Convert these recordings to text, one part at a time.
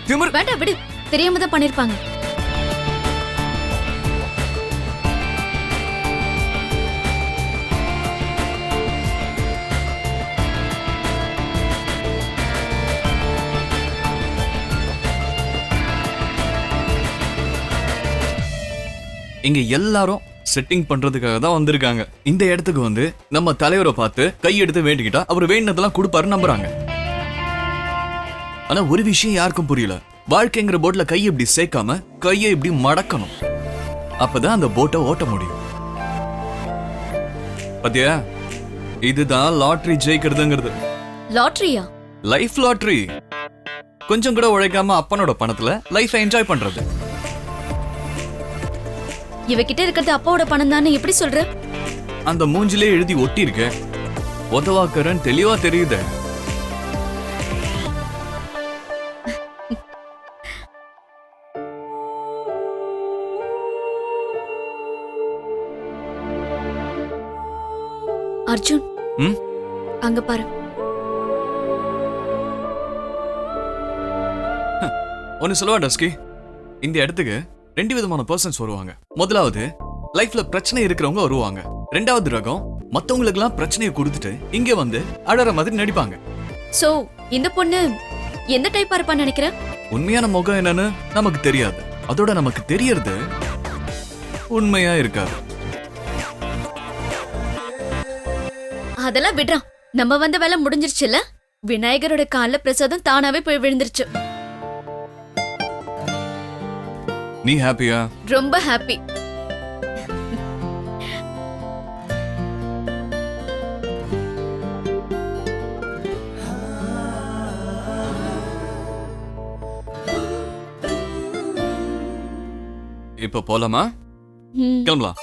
திமிர். வேண்டாம் விடு, தெரியாம தான் பண்ணிருப்பாங்க. இங்க எல்லாரும் செட்டிங் பண்றதுக்காக தான் வந்திருக்காங்க. இந்த இடத்துக்கு வந்து நம்ம தலைவரை பார்த்து கையெடுத்து வேண்டிக்கிட்டா அவர் வேண்டினதெல்லாம் கொடுப்பாரு நம்புறாங்க. ஆனா ஒரு விஷயம் யாருக்கும் புரியல. வாழ்க்கைங்கிற போட்ல கையை இப்படி சேர்க்காம கையை இப்படி மடக்கணும். அப்பதான் அந்த போட்டை ஓட்ட முடியும். பாத்தியா, இதுதான் லாட்டரி ஜெயிக்கிறதுங்கிறது. லாட்டரியா? Life lottery. கொஞ்சம் கூட உழைக்காம அப்பனோட பணத்துல லைஃபை என்ஜாய் பண்றது. இவகிட்ட இருக்கிறது அப்பாவோட பணம் தானே, எப்படி சொல்ற? அந்த மூஞ்சிலே எழுதி ஒட்டி இருக்க. உதவாக்கறன் தெளிவா தெரியுது. அர்ஜுன், அங்க பாரு. ஒன்னு சொல்லுவா டஸ்கி, இந்த இடத்துக்கு 2 விதமான பர்சன்ஸ் வருவாங்க. முதலாவது லைஃப்ல பிரச்சனை இருக்கிறவங்க வருவாங்க. ரெண்டாவது ரகம் மத்தவங்களுக்கு எல்லாம் பிரச்சனையை கொடுத்துட்டு இங்க வந்து அழற மாதிரி நடிப்பாங்க. சோ இந்த பொண்ணு எந்த டைப்பா இருப்பான்னு நினைக்கிற? உண்மையான முகம் என்னன்னு நமக்கு தெரியாது. அதோட நமக்கு தெரியறது உண்மையா இருக்காது. அதெல்லாம் விடுறான். நம்ம வந்த வேலை முடிஞ்சிருச்சுல. விநாயகரோட கால்ல பிரசாதம் தானாவே போய் விழுந்துருச்சு. நீ ஹாப்பியா? ரொம்ப ஹாப்பி. இப்ப போலாமா? கிளம்பலாம்.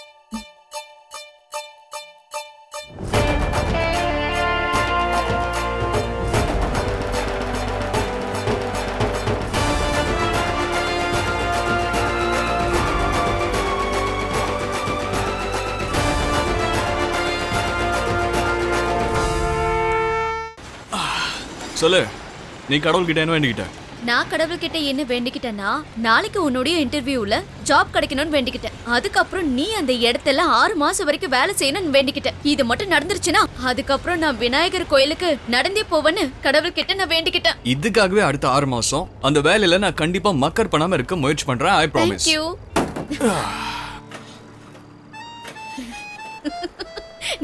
சொல்லு, நீ கடவுள்கிட்ட என்ன வேண்டிக்கிட்ட? நான் கடவுள்கிட்ட என்ன வேண்டிக்கிட்டேன்னா, நாளைக்கு உன்னுடைய இன்டர்வியூல ஜாப் கிடைக்கணும்னு வேண்டிக்கிட்டேன். அதுக்கப்புறம் நீ அந்த இடத்துல 6 மாசம் வரைக்கும் வேலை செய்யணும்னு வேண்டிக்கிட்டேன். இது மட்டும் நடந்துருச்சுன்னா அதுக்கப்புறம் நான் விநாயகர் கோயிலுக்கு நடந்தே போவேன்னு கடவுள்கிட்ட நான் வேண்டிக்கிட்டேன். இதுக்காகவே அடுத்த 6 மாசம் அந்த வேலையில நான் கண்டிப்பா மக்கர் பண்ணாம இருக்க முயற்சி பண்றேன். I promise. Thank you.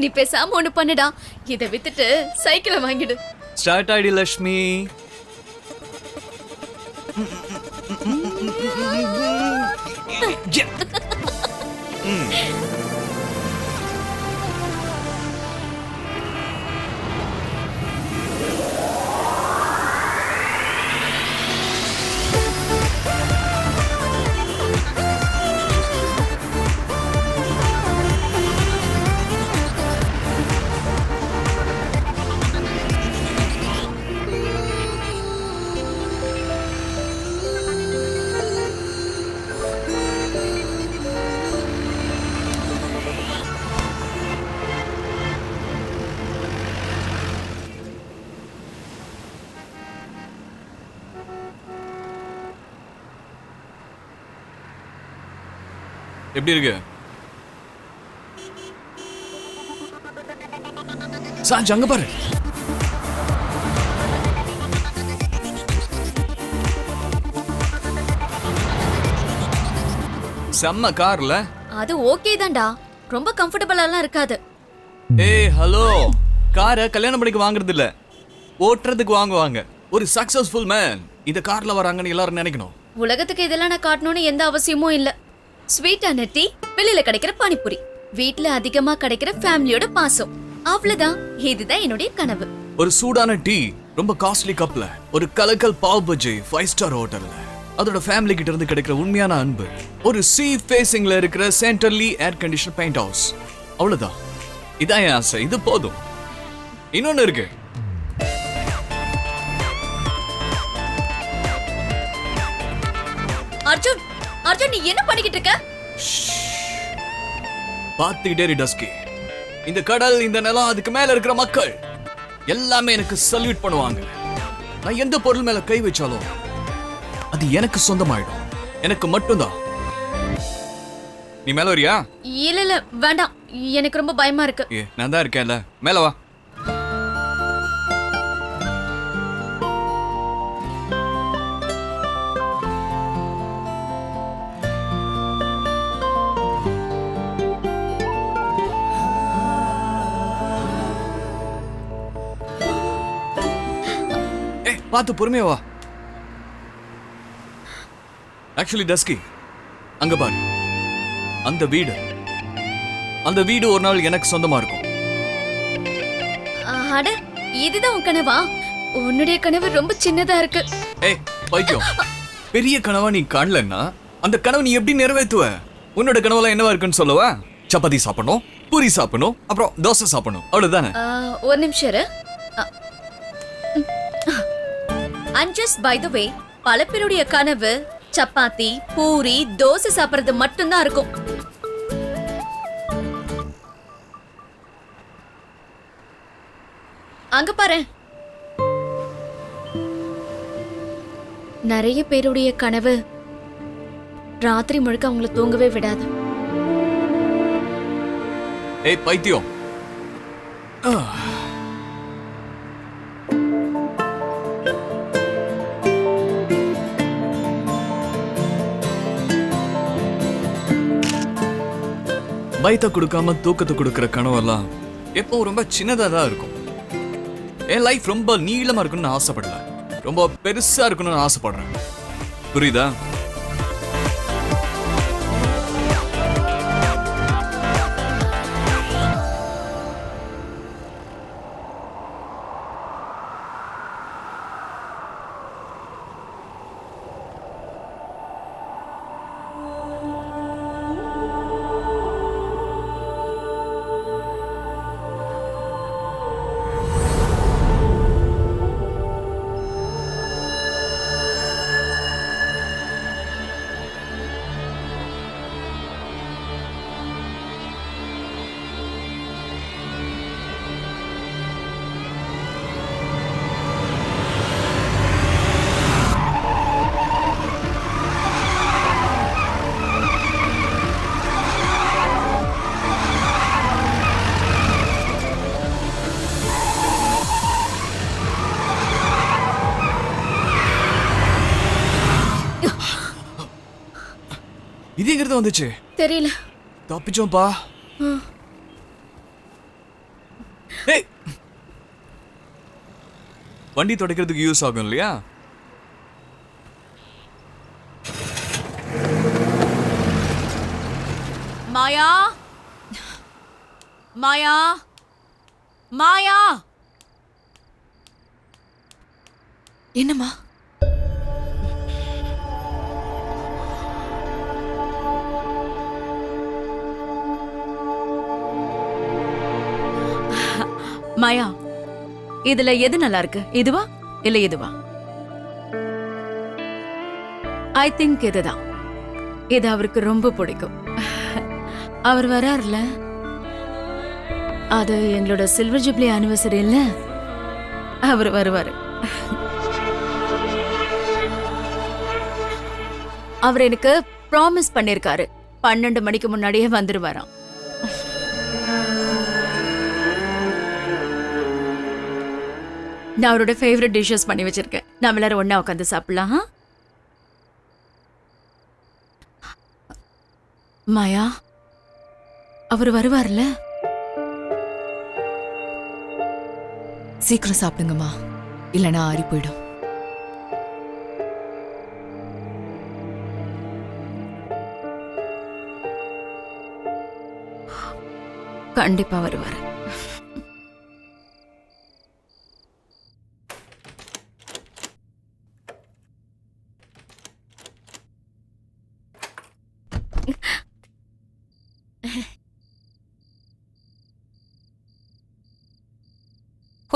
நீ பேசாம ஒண்ணு பண்ணுடா, இதை வித்துட்டு சைக்கிளை வாங்கிடு. ஸ்டார்ட் ஆயிடு லட்சுமி. எப்படி இருக்கு? சாஞ்ச் அங்க பாரு. செம்ம கார்ல. அது ஓகே தான்டா, ரொம்ப கம்ஃபர்டபிளாலாம் இருக்காது. ஏய் ஹலோ, காரை கல்யாணம் பண்ணிக்கு வாங்குறது இல்ல, ஓட்டுறதுக்கு வாங்குவாங்க. ஒரு சக்சஸ்ஃபுல் மேன் இந்த கார்ல வராங்கன்னு எல்லாரும் நினைக்கணும். உலகத்துக்கு இதெல்லாம் நான் காட்டணும்னு எந்த அவசியமும் இல்ல. ஸ்வீட்டான டீ, வெளியில கிடைக்கிற பானிபூரி, வீட்ல அதிகமா கிடைக்கிற ஃபேமிலியோட பாசம், அவ்வளவுதான். இதுதான் என்னுடைய கனவு. ஒரு சூடான டீ ரொம்ப காஸ்ட்லி கப்ல, ஒரு கலக்கல் பாவ் பஜ்ஜி 5 ஸ்டார் ஹோட்டல்ல, அதோட ஃபேமிலி கிட்ட இருந்து கிடைக்கிற உண்மையான அன்பு, ஒரு சீ ஃபேசிங்ல இருக்கிற centrally air condition paint house, அவ்வளவுதான். இதான் என் ஆசை, இது போதும். இன்னொன்னு இருக்கு. அர்ஜுன், அர்ஜுன் நீ என்ன பண்ணிக்கிட்டு இருக்க? பாத்துக்கிட்டே இரு டஸ்கி. இந்த கடல், இந்த நிலம், அதுக்கு மேல இருக்கிற மக்கள் எல்லாமே எனக்கு சல்யூட் பண்ணுவாங்க. நான் எந்த பொருள் மேல கை வச்சாலும் அது எனக்கு சொந்தமாயிடும். எனக்கு மட்டும்தான். நீ மேல வரியா? இல்ல இல்ல வேண்டாம், எனக்கு ரொம்ப பயமா இருக்கு. நான் தான் இருக்கேன்ல, மேல வா. பார்த்து பொறுமையா வா. ஆக்சுவலி டஸ்கி, அங்க பாரு, அந்த வீடு ஒரு நாள் எனக்கு சொந்தமா இருக்கும். அட, இதுதான் உன் கனவா? உன்னுடைய கனவு ரொம்ப சின்னதா இருக்கு. பைத்தியம், பெரிய கனவா நீ காணலன்னா அந்த கனவு நீ எப்படி நிறைவேற்றுவ? உன்னோட கனவெல்லாம் என்னவா இருக்குன்னு சொல்லவா? சப்பாத்தி சாப்பிடணும், பூரி சாப்பிடணும், அப்புறம் தோசை சாப்பிடணும், அவ்வளவுதானே? ஒரு நிமிஷம் இரு. And just by the way, பல பேருடைய கனவு சப்பாத்தி, பூரி, தோசை சாப்பிடுறது மட்டும்தான் இருக்கும். அங்க பாரு, நிறைய பேருடைய கனவு ராத்திரி முழுக்க அவங்கள தூங்கவே விடாது. பைத்தியம், பயத்தை கொடுக்காம தூக்கத்தை கொடுக்கிற கனவெல்லாம் எப்பவும் ரொம்ப சின்னதா தான் இருக்கும். என் லைஃப் ரொம்ப நீளமா இருக்கணும்னு ஆசைப்படல, ரொம்ப பெருசா இருக்கணும்னு ஆசைப்படுறேன். புரியுதா? இது எங்கிருந்து வந்துச்சு தெரியல. தப்பிச்சோம்பா. வண்டி துடைக்கிறதுக்கு யூஸ் ஆகும் இல்லையா? மாயா, மாயா, மாயா. என்னம்மா? மாயா, இதுல எது நல்லா இருக்கு? இதுவா இல்ல இதுவா? ஐ திங்க் இதுதான். இது அவருக்கு ரொம்ப பிடிக்கும். அவர் வராருல, அது எங்களோட சில்வர் ஜூப்ளி ஆனிவர்சரி இல்ல, அவர் வருவாரு. அவர் எனக்கு ப்ராமிஸ் பண்ணிருக்காரு, 12 மணிக்கு முன்னாடியே வந்துருவாராம். நான் அவரோட ஃபேவரட் டிஷஸ் பண்ணி வச்சிருக்கேன். நாம எல்லாரும் ஒண்ணா உட்காந்து சாப்பிடலாம். மாயா, அவர் வருவார்ல? சீக்கிரம் சாப்பிடுங்கம்மா, இல்லைன்னா ஆறி போயிடும். கண்டிப்பா வருவாரு.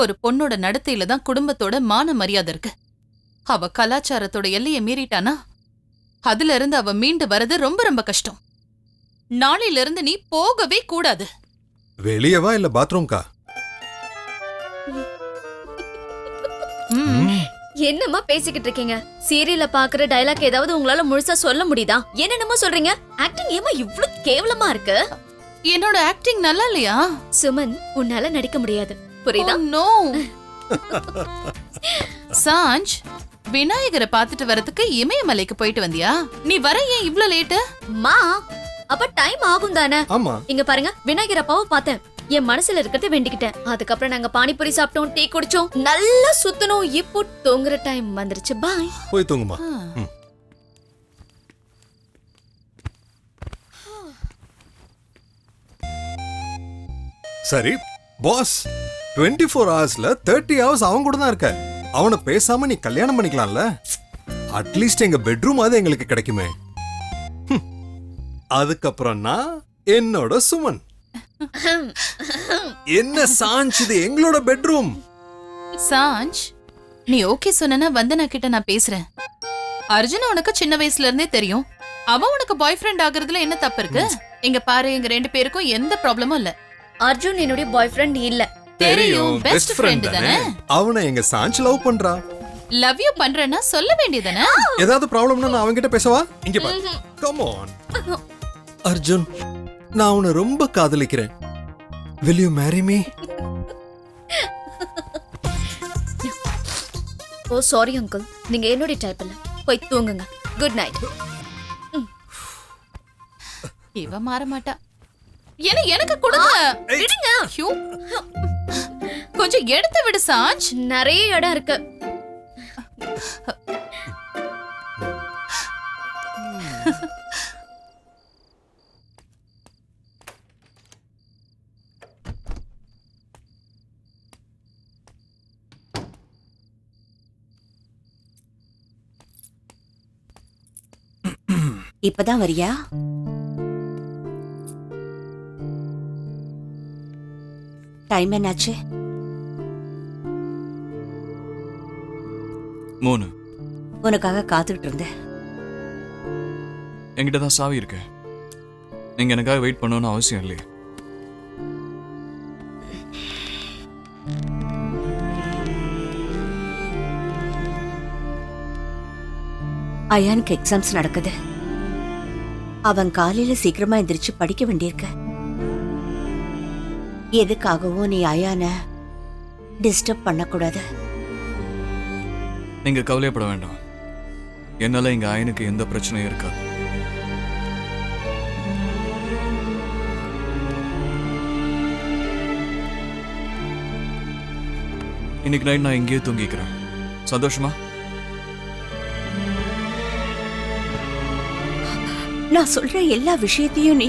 ஒரு பொண்ணோட நடத்தையில தான் குடும்பத்தோட மான மரியாதை இருக்கு. அவ கலாச்சாரத்தோட எல்லையை மீறிட்டானா அதுல இருந்து அவ மீண்டு வரது ரொம்ப ரொம்ப கஷ்டம். நாளையில இருந்து நீ போகவே கூடாது. வெளியவா இல்ல பாத்ரூம்கா? என்னம்மா பேசிக்கிட்டு இருக்கீங்க? சீரியல்ல பாக்குற டயலாக் ஏதாவது உங்களால முழுசா சொல்ல முடியுதா? என்னென்னமோ சொல்றீங்க. ஆக்டிங் ஏமா இவ்ளோ கேவலமா இருக்கு? என்னோட ஆக்டிங் நல்லா இல்லையா? சுமன், உன்னால நடிக்க முடியாது, புரியுதா? நோ. சாஞ்ச், விநாயகரை பாத்துட்டு வரதுக்கு இமயமலைக்கு போயிட்டு வந்தியா? நீ வர ஏன் இவ்ளோ லேட்டு? மா, அப்ப டைம் ஆகும் தானே? ஆமா. இங்க பாருங்க, விநாயகர் அப்பாவை பார்த்தேன். என் மனசுல இருக்கிறத வேண்டிக்கிட்டேன். அதுக்கப்புறம் நாங்க பானிபூரி சாப்பிட்டோம், டீ குடிச்சோம், நல்லா சுத்தணும். இப்போ தூங்குற டைம் வந்துருச்சு. பாய். போய் தூங்குமா. சரி பாஸ், 24 ஹவர்ஸ்ல 30 ஹவர்ஸ் அவன் கூட தான் இருக்க. அவனை பேசாம நீ கல்யாணம் பண்ணிக்கலாம்ல. அட்லீஸ்ட் எங்க பெட்ரூம் அது எங்களுக்கு கிடைக்குமே. அதுக்கப்புறம் நான் என்னோட சுமன். என்ன சாஞ்ச், இது எங்களோட பெட்ரூம். சாஞ்ச், நீ ஓகே சொன்னா வந்தனா கிட்ட நான் பேசுறேன். அர்ஜுன் உனக்கு சின்ன வயசுல இருந்தே தெரியும். அவன் உனக்கு பாய் ஃப்ரெண்ட் ஆகுறதுல என்ன தப்பு இருக்கு? இங்க பாரு, எங்க 2 பேருக்கும் எந்த ப்ராப்ளமும் இல்ல. அர்ஜுன் என்னுடைய பாய் ஃப்ரெண்ட் இல்ல. தெரியும், பெஸ்ட் ஃப்ரெண்ட் தானே. அவனை எங்க சாஞ்ச் லவ் பண்றா. லவ் யூ பண்றேன்னா சொல்ல வேண்டியதானே? ஏதாவது ப்ராப்ளம்னா நான் அவன்கிட்ட பேசவா? இங்க பாரு. கம் ஆன் அர்ஜுன், நான் உன்னை ரொம்ப காதலிக்கிறேன். will you marry me? Oh sorry uncle, நீங்க என்னுடைய டைப் இல்ல. போய் தூங்குங்க. Good night. இவ மாற மாட்டா. எனக்கு கொடுங்க. விடுங்க. ஐயோ. கொஞ்சம் எடுத்து விடு சாஞ்ச். நிறைய இடம் இருக்கு. இப்பதான் வரியா? டைம் என்னாச்சு? 3. உனக்காக காத்துக்கிட்டு இருந்தேன். என்கிட்ட தான் சாவி இருக்கு. நீங்க எனக்காக வெயிட் பண்ணணும்னு அவசியம் இல்லையே. அயானுக்கு எக்ஸாம்ஸ் நடக்குது. அவன் காலையில சீக்கிரமா எந்திரிச்சு படிக்க வேண்டியிருக்க. எதுக்காகவும் நீ அயான டிஸ்டர்ப் பண்ணக்கூடாது. நீங்க கவலைப்பட வேண்டாம். என்னால எங்க அயனுக்கு எந்த பிரச்சனையும் இருக்காது. இன்னைக்கு நைட் நான் இங்கேயே தூங்கிக்கிறேன். சந்தோஷமா? நான் சொல்ற எல்லா விஷயத்தையும் நீ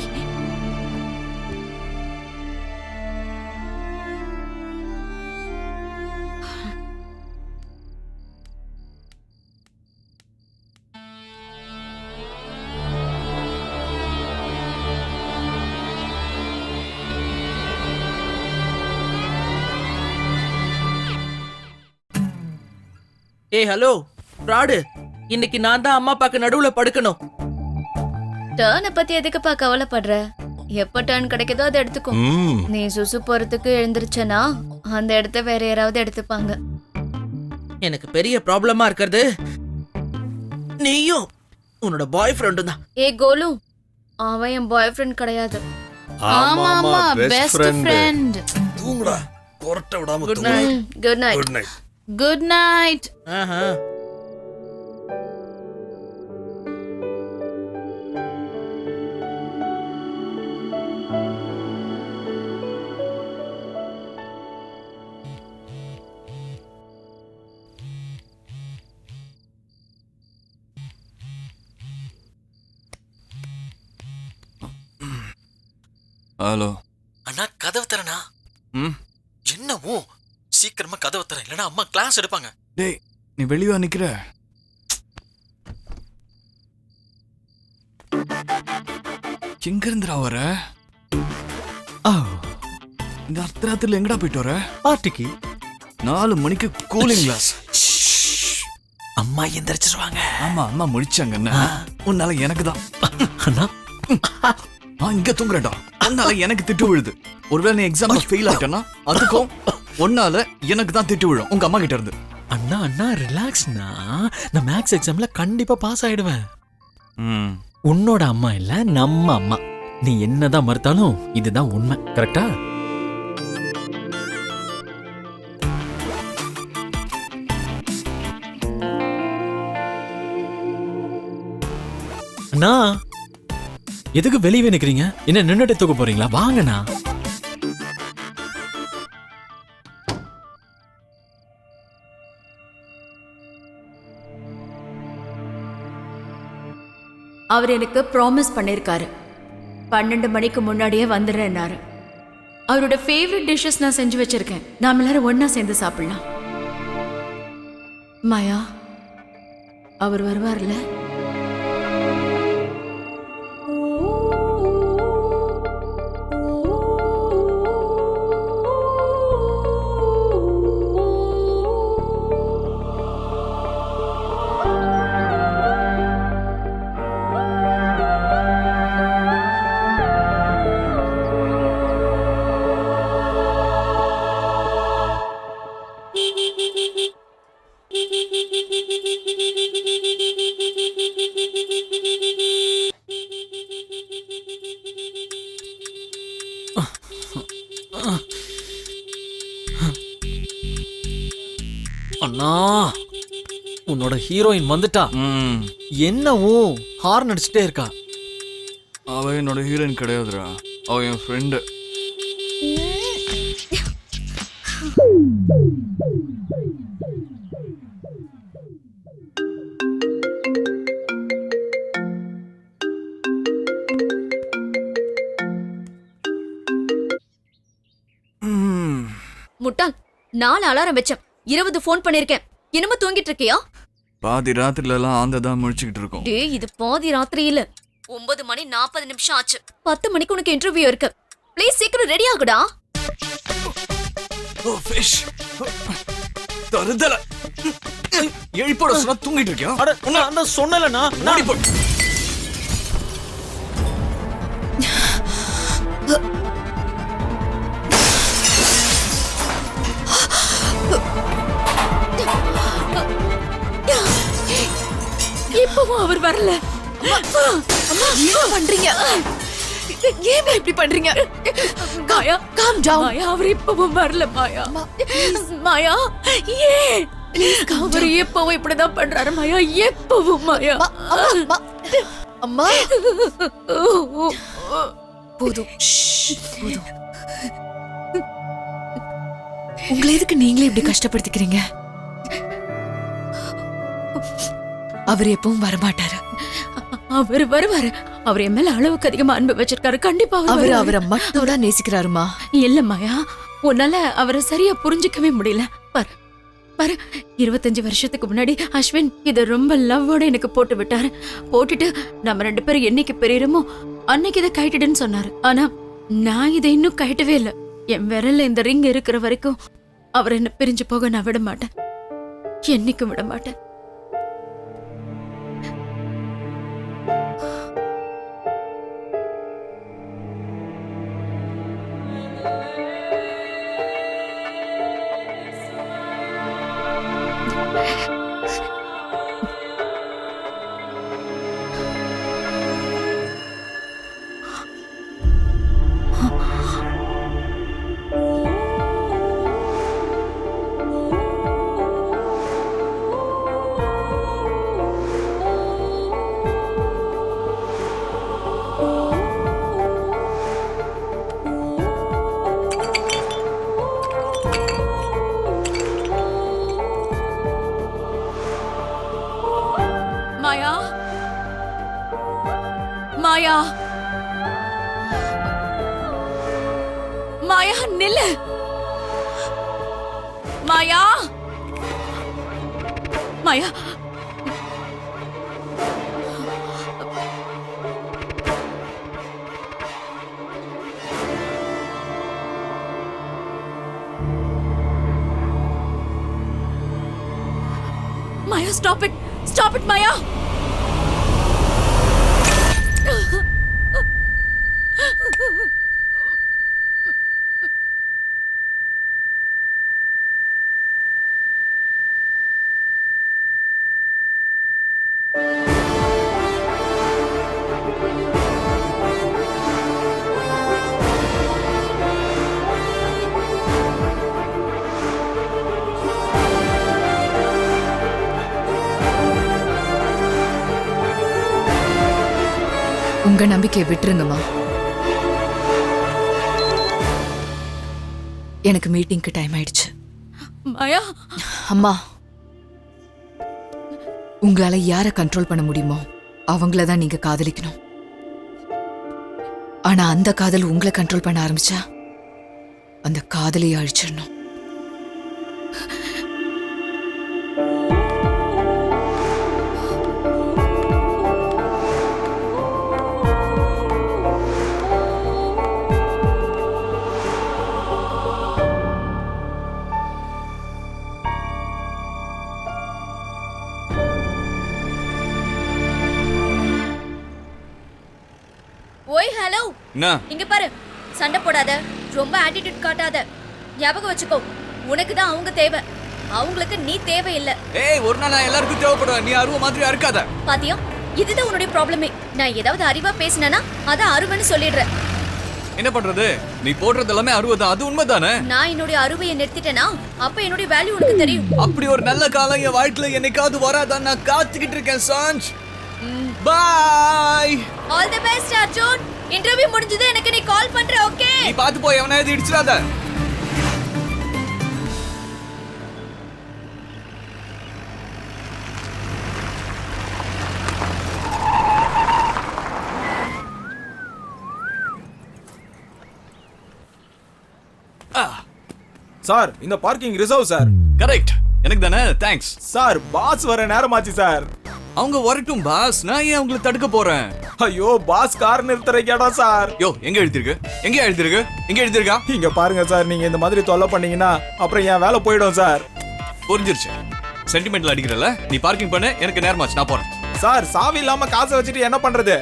ஹலோ பிராடு, இன்னைக்கு நான் தான் அம்மா அப்பாக்கு நடுவுல படுக்கணும். டர்னை பத்தி எதுக்குப்பா கவலைப்படுற? எப்ப டர்ன் கிடைக்குதோ அதை எடுத்துக்கோ. நீ சுசு போறதுக்கு எழுந்திருச்சனா அந்த இடத்த வேற யாராவது எடுத்துப்பாங்க. எனக்கு பெரிய ப்ராப்ளமா இருக்கிறது நீயும் உன்னோட பாய் ஃப்ரெண்டும் தான். ஏ கோலு, அவன் என் பாய் ஃப்ரெண்ட் கிடையாது. ஆமா ஆமா, பெஸ்ட் ஃப்ரெண்ட். தூங்குடா, கொரட்ட விடாம குட் தூங்கு. Night. Good night. Good night. Good night. ஆஹா. ஹலோ அண்ணா, கதவு தரனா? ம் என்னவோ சீக்கிரமா கதவு தர, இல்லனா அம்மா கிளாஸ் எடுப்பாங்க. டேய், நீ வெளியே நிக்கிற. எங்க இருந்துடா வர? இந்த அர்த்தராத்திரில எங்கடா போயிட்டு வர? பார்ட்டிக்கு 4 மணிக்கு கூலிங் கிளாஸ். அம்மா எந்திரிச்சிருவாங்க. ஆமா, அம்மா முடிச்சாங்க. உன்னால எனக்கு தான். அண்ணா, நான் இங்க தூங்குறேன்டா. உன்னால எனக்கு திட்டு விழுது. ஒருவேளை நீ எக்ஸாம்ல ஃபெயில் ஆயிட்டனா அதுக்கும் உன்னால எனக்கு தான் திட்டு விழும் உங்க அம்மா கிட்ட இருந்து. அண்ணா அண்ணா ரிலாக்ஸ்னா, நான் மேக்ஸ் எக்ஸாம்ல கண்டிப்பா பாஸ் ஆயிடுவேன். உன்னோட அம்மா இல்ல, நம்ம அம்மா. நீ என்னதான் மறுத்தாலும் இதுதான் உண்மை. கரெக்டா? அண்ணா, எதுக்கு வெளியே நிக்கிறீங்க? என்ன நின்னுட்டு தூக்க போறீங்களா? வாங்கண்ணா. அவர் எனக்கு ப்ராமிஸ் பண்ணியிருக்காரு, 12 மணிக்கு முன்னாடியே வந்துடுறேன்னாரு. அவரோட ஃபேவரட் டிஷ்ஷஸ் நான் செஞ்சு வச்சிருக்கேன். நாம எல்லாரும் ஒண்ணா சேர்ந்து சாப்பிடலாம். மாயா, அவர் வருவார்ல? அண்ணா, உன்னோட ஹீரோயின் வந்துட்டா. என்னவும் ஹார்ன் அடிச்சுட்டே இருக்கா. அவ என்னோட ஹீரோயின் கிடையாதுடா, அவ என் ஃப்ரெண்டு. முட்டாள், 4 அலாரம் வச்சேன், 20 ஃபோன் பண்ணிருக்கேன். என்னமோ தூங்கிட்டு இருக்கியா? பாதி ராத்திரில எல்லாம் ஆந்ததான் முழிச்சுக்கிட்டு இருக்கோம். டேய், இது பாதி ராத்திரி இல்ல, 9 மணி 40 நிமிஷம் ஆச்சு. 10 மணிக்கு உனக்கு இன்டர்வியூ இருக்கு. ப்ளீஸ் சீக்கிரம் ரெடி ஆகுடா. ஓ ஃபிஷ், தருதல எழுப்போட சொன்னா தூங்கிட்டு இருக்கியா? அட நான் தான் சொன்னலண்ணா. நாடி போ. இப்பவும் அவர் வரல. என்ன பண்றீங்க? ஏன் இப்படி பண்றீங்க? மாயா, காம் டவுன். மாயா, அவர் இப்பவும் வரல. மாயா, மாயா, ஏன் அவர் எப்பவும் இப்படிதான் பண்றாரு? மாயா, எப்பவும். மாயா, அம்மா போதும், போதும். உங்களை எதுக்கு நீங்களே இப்படி கஷ்டப்படுத்திக்கிறீங்க? அவர் எப்பவும் வரமாட்டாரு. அவர் வருவாரு. அவர் என் மேல அளவுக்கு அதிகமா அன்பு வச்சிருக்காரு. கண்டிப்பா அவர் அவரை மட்டும் தான் நேசிக்கிறாருமா. இல்ல மாயா, உன்னால அவரை சரியா புரிஞ்சுக்கவே முடியல. பாரு பாரு, 25 வருஷத்துக்கு முன்னாடி அஸ்வின் இத ரொம்ப லவ்வோட எனக்கு போட்டு விட்டாரு. போட்டுட்டு நம்ம 2 பேரும் என்னைக்கு பெரியறோமோ அன்னைக்கு இதை கழட்டிடுன்னு சொன்னாரு. ஆனா நான் இதை இன்னும் கழட்டவே இல்லை. என் விரல்ல இந்த ரிங் இருக்கிற வரைக்கும் அவர் என்ன பிரிஞ்சு போக நான் விட மாட்டேன். என்னைக்கும் விட மாட்டேன். மாயா, மாயா, மாயா, நில்லு. மாயா, மாயா, Maya, stop it! Stop it, Maya! உங்க நம்பிக்கையை விட்டுருங்கம்மா. எனக்கு மீட்டிங்க்கு டைம் ஆயிடுச்சு. மாயா, அம்மா, உங்களால யாரை கண்ட்ரோல் பண்ண முடியுமோ அவங்கள தான் நீங்க காதலிக்கணும். ஆனா அந்த காதல் உங்களை கண்ட்ரோல் பண்ண ஆரம்பிச்சா அந்த காதலையை அழிச்சிடணும். ஓய் ஹலோ, என்ன இங்க பாரு. சண்டை போடாத, ரொம்ப ஆட்டிட்யூட் காட்டாத. ஞாபகம் வச்சுக்கோ, உனக்கு தான் அவங்க தேவை, அவங்களுக்கு நீ தேவையில்லை. ஏய், ஒரு நாள் நான் எல்லாருக்கும் தேவைப்படுவேன். நீ அருவ மாதிரி இருக்காத. பாத்தியா, இதுதான் உன்னுடைய ப்ராப்ளமே. நான் ஏதாவது அறிவா பேசினேன்னா அதான் அருவன்னு சொல்லிடுறேன். என்ன பண்றது? நீ போடுறது எல்லாமே அருவதான். அது உண்மைதானே? நான் என்னுடைய அருவையை நிறுத்திட்டேனா அப்ப என்னுடைய வேல்யூ உனக்கு தெரியும். அப்படி ஒரு நல்ல காலம் என் வாழ்க்கையில என்னைக்காவது வராதான் நான் காத்துக்கிட்டு இருக்கேன். சாஞ்ச், bye. All the best Arjun. Interview முடிஞ்சது, எனக்கு நீ கால் பண்ற. ஓகே, நீ பாத்து போய் அவனை எது இடிச்சிடாத. சார், இந்த பார்க்கிங் ரிசர்வ் சார். கரெக்ட், எனக்கு தானே. தேங்க்ஸ் சார், பாஸ் வர நேரமாச்சு சார். அவங்க வரட்டும் பாஸ், நான் ஏன் அவங்களை தடுக்க போறேன்? ஐயோ, பாஸ் கார் நிறுத்துற இடம் சார். யோ, எங்க எழுதிருக்கு? எங்க எழுதிருக்கு? எங்க எழுதிருக்கா? இங்க பாருங்க சார், நீங்க இந்த மாதிரி தொல்லை பண்ணீங்கன்னா அப்புறம் என் வேலை போயிடும் சார். புரிஞ்சிருச்சு. சென்டிமெண்ட்ல அடிக்கிறல. நீ பார்க்கிங் பண்ணு, எனக்கு நேரமாச்சு, நான் போறேன். சார், சாவி இல்லாம காசை வச்சுட்டு என்ன பண்றது?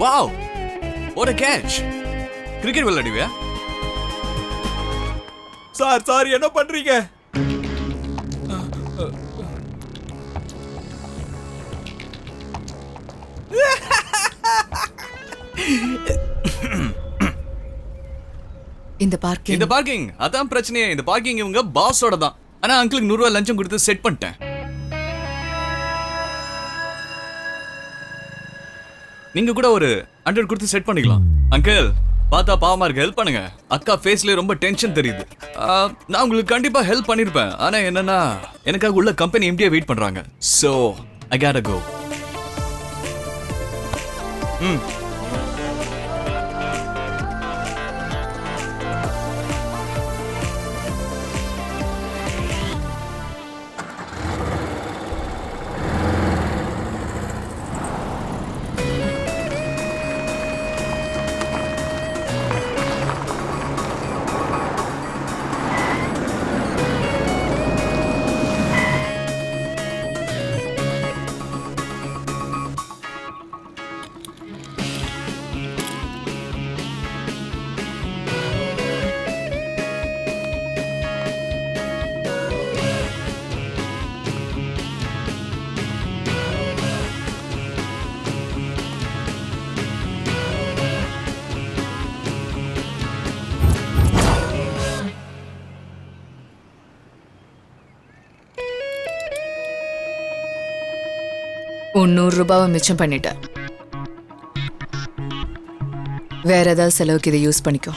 Wow, what a catch. Cricket விளையாடுவியா? சார், சார், என்ன பண்றீங்க? இந்த பார்க்கிங் இந்த பார்க்கிங் அதான் பிரச்சனையே. இந்த பார்க்கிங் இவங்க பாஸோட தான். ஆனா அங்கிளுக்கு 100 ரூபாய் லஞ்சம் கொடுத்து செட் பண்ணிட்டேன். நீங்க கூட ஒரு 100 கொடுத்து செட் பண்ணிக்கலாம். அங்கிள், பார்த்தா பாவமா இருக்கு, ஹெல்ப் பண்ணுங்க. அக்கா ஃபேஸ்ல ரொம்ப டென்ஷன் தெரியுது. நான் உங்களுக்கு கண்டிப்பா ஹெல்ப் பண்ணிருப்பேன். ஆனா என்னன்னா, எனக்காக உள்ள கம்பெனி எம்டியே வெயிட் பண்றாங்க. So I gotta go. உன் 100 ரூபாவை மிச்சம் பண்ணிட்டேன். வேற ஏதாவது செலவுக்கு இதை யூஸ் பண்ணிக்கோ.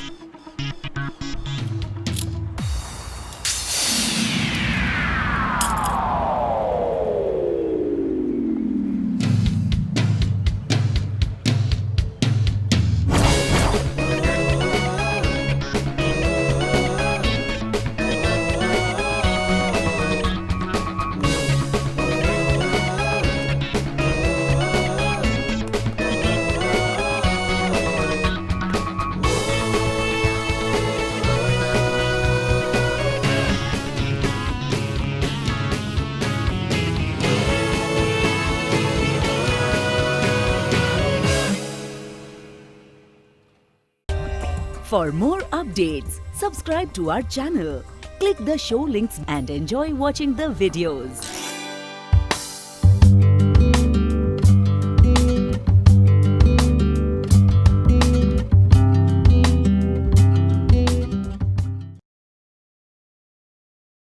For more updates, subscribe to our channel, click the show links and enjoy watching the videos.